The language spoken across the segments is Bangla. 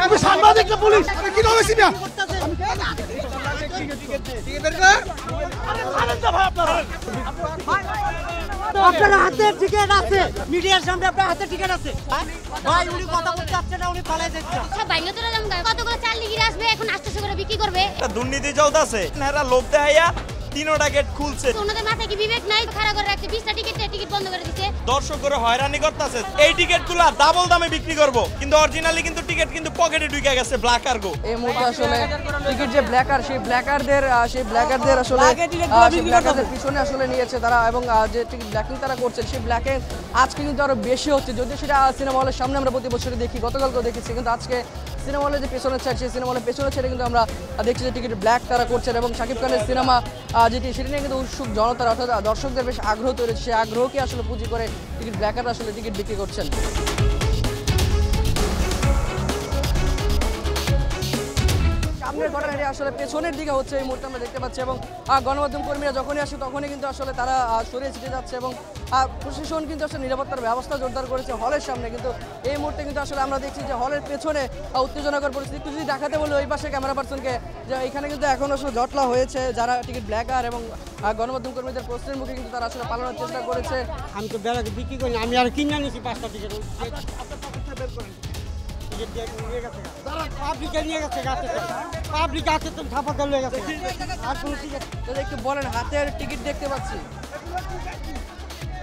আমি সাংবাদিক না পুলিশ, আমি কি হয়েছি না? আপনার হাতে টিকিট আছে, মিডিয়ার সামনে আপনার হাতে টিকিট আছে ভাই, উনি কথা বলতে চাচ্ছে না, উনি পালাই যাচ্ছে। সব বাইরে তোরা যেমন কতগুলো চাল লিগিরে আসবে, এখন 800 করে বিক্রি করবে। দুর্নীতি চলতেছে, এরা লোভ দেখাইয়া 3টা গেট খুলছে। ওনাদের মাথায় কি বিবেক নাই? খাড়া করে রাখছে 20টা টিকিট বন্ধ করে দিছে। দর্শক করে হয়রানি করতেছে। এই টিকিটগুলো ডাবল দামে বিক্রি করব, কিন্তু অরিজিনালি কিন্তু টিকিট কিন্তু পকেটে ঢুকে গেছে ব্ল্যাক কার্গো। এই মুহূর্তে আসলে টিকিট যে ব্ল্যাকার, সেই ব্ল্যাকারদের আসলে ব্ল্যাকারদের পিছনে আসলে নিয়েছে তারা, এবং যে টিকিট ব্ল্যাকিং তারা করছে সেই ব্ল্যাকিং আজকে কিন্তু আরো বেশি হচ্ছে। যদিও সেটা সিনেমা হলের সামনে আমরা প্রতি বছরই দেখি, গতকালকেও দেখেছি, কিন্তু আজকে সিনেমা হলের যে পেছনের সাইড, সেই সিনেমা হলের পেছনের সাইডে কিন্তু আমরা দেখছি যে টিকিট ব্ল্যাক তারা করছেন, এবং শাকিব খানের সিনেমা যেটি সেটি নিয়ে কিন্তু উৎসুক জনতার অর্থাৎ দর্শকদের বেশ আগ্রহ তৈরি হচ্ছে। সেই আগ্রহকে আসলে পুঁজি করে টিকিট ব্ল্যাকাররা আসলে টিকিট বিক্রি করছেন। সামনের ঘটনাটি আসলে পেছনের দিকে হচ্ছে এই মুহূর্তে আমরা দেখতে পাচ্ছি, এবং গণমাধ্যম কর্মীরা যখনই আসে তখনই কিন্তু আসলে তারা সরিয়ে ছিটে যাচ্ছে, এবং প্রশাসন কিন্তু আসলে নিরাপত্তার ব্যবস্থা জোরদার করেছে হলের সামনে। কিন্তু এই মুহূর্তে কিন্তু আসলে আমরা দেখছি যে হলের পেছনে উত্তেজনাকর পরিস্থিতি। একটু যদি দেখাতে বলি ওই পাশে ক্যামেরা পার্সনকে, যে এখানে কিন্তু এখন আসলে জটলা হয়েছে, যারা টিকিট ব্ল্যাকার এবং গণমাধ্যম কর্মীদের প্রশ্নের মুখে কিন্তু তারা আসলে পালানোর চেষ্টা করেছে। আমি তো বেড়াকে বিক্রি করি না, আমি আর কিনে নিয়েছি 5টা টিকিট। একটু বলেন, হাতের টিকিট দেখতে পাচ্ছি,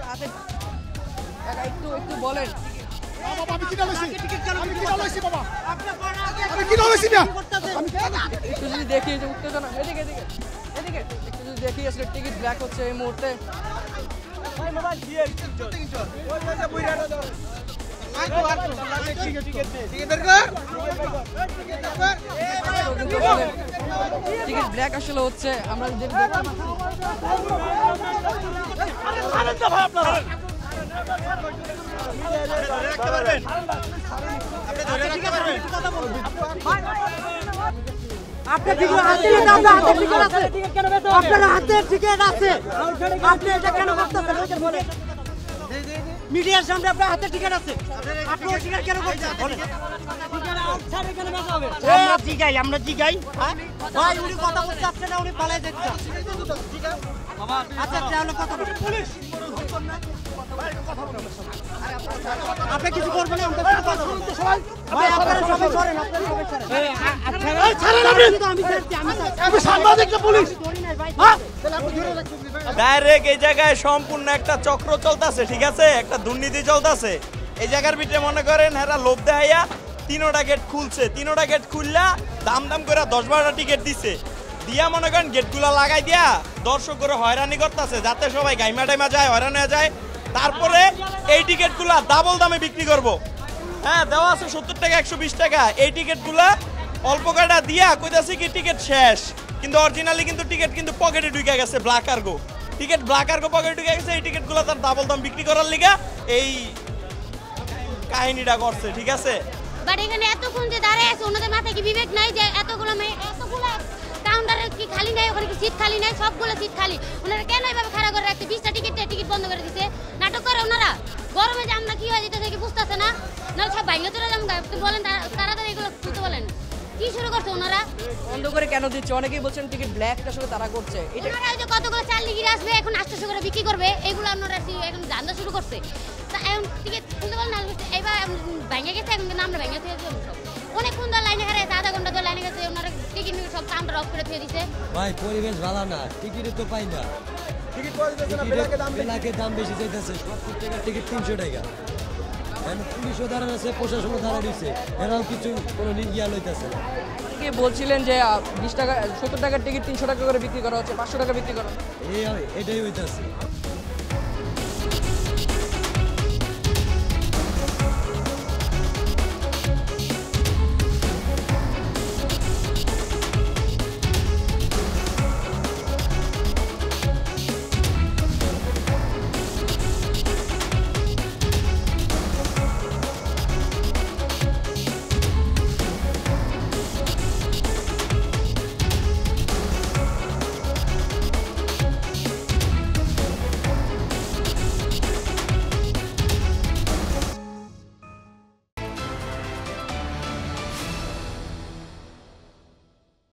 হাতে একটু বলেন। একটু যদি দেখি যে উত্তেজনা, এদিকে একটু যদি দেখি আসলে টিকিট ব্ল্যাক হচ্ছে এই মুহূর্তে। টিকিট ব্ল্যাক আসলে হচ্ছে, আমরা আপনার হাতে টিকিট আছে, আপনি এটা কেন করতেছেন? মিডিয়ার সামনে আপনার হাতে টিকিট আছে, আপনি টিকিট কেন করছেন? আমরা জিগাই ভাই, উনি কথা বলতে চাচ্ছে না, উনি পালাই যাচ্ছে। আচ্ছা তাহলে কথা বলি, পুলিশ আপনি কিছু করবেন না, আমি সাংবাদিক না পুলিশ। ডাইরেক্ট এই জায়গায় সম্পূর্ণ একটা চক্র চলতেছে, ঠিক আছে, একটা দুর্নীতি চলতেছে। এই জায়গার ভিতরে মনে করেন এরা লোভ দেখাইয়া 3টা গেট খুলছে। 3টা গেট খুললা দাম করে 10-12টা টিকিট দিছে, দিয়া মনে করেন গেটগুলা লাগাই দিয়া দর্শক করে হয়রানি করতেছে, যাতে সবাই গাইমা টাইমা যায়, হয়রান হয়ে যায়। তারপরে এই টিকিটগুলা ডাবল দামে বিক্রি করব। হ্যাঁ, দেওয়া আছে 70 টাকা, 120 টাকা। এই টিকিটগুলা অল্প কয়টা দিয়া কইতাছি কি টিকিট শেষ, কিন্তু অরিজিনালি কিন্তু টিকিট কিন্তু পকেটে ঢুকে গেছে black cargo. Ticket black cargo পকেটে ঢুকে গেছে। এই টিকিটগুলো তার ডাবল দাম বিক্রি করার লিগা এই কাহিনীটা করছে, ঠিক আছে। বাট এখানে এতক্ষণ যে দাঁড়ায় আছে, ওনাদের মাথায় কি বিবেক নাই? যে এতগুলো কাউন্টারে কি খালি নাই, ওখানে কি সিট খালি নাই? সবগুলো সিট খালি। ওনারা কেন এভাবে খাড়া করে রাখছে? 20টা টিকিট বন্ধ করে দিছে। নাটক করে ওনারা। গরমে যে আমরা কি হয়ে যেতে দেখি বুঝতেছে না, নাহলে সব বাইরে তোরা যেমন বলেন, তাড়াতাড়ি এগুলো খুলতে বলেন। কি শুরু করছে ওনারা? বন্ধ করে কেন দিচ্ছে? অনেকেই বলছেন টিকিট ব্ল্যাক আসলে তারা করছে। ওনারা ওই যে কতগুলো চাল লিগিরে আসবে, এখন 800 করে বিক্রি করবে, এগুলো ওনারা এখন ধান্দা শুরু করছে। তা এখন টিকিট খুলতে বলেন না, এবার ভেঙে গেছে, এখন কিন্তু আমরা ভেঙে থেকে সব অনেকক্ষণ ধরে লাইনে হারাইছে, আধা ঘন্টা ধরে লাইনে গেছে। ওনারা টিকিট সব কাউন্টার অফ করে দিয়ে দিছে। ভাই পরিবেশ ভালো না, টিকিটে তো পাই না, টিকিটের দাম বেশি চাইতেছে। 70 টাকার টিকিট 300 টাকা। পুলিশও দাঁড়ানো আছে, প্রশাসনও দাঁড়া দিচ্ছে, এরাও কিছু কোনো নির্গিয়া লইতেছে না। অনেকে বলছিলেন যে 20 টাকা 70 টাকার টিকিট 300 টাকা করে বিক্রি করা হচ্ছে, 500 টাকা বিক্রি করা হচ্ছে। এটাই হইতেছে।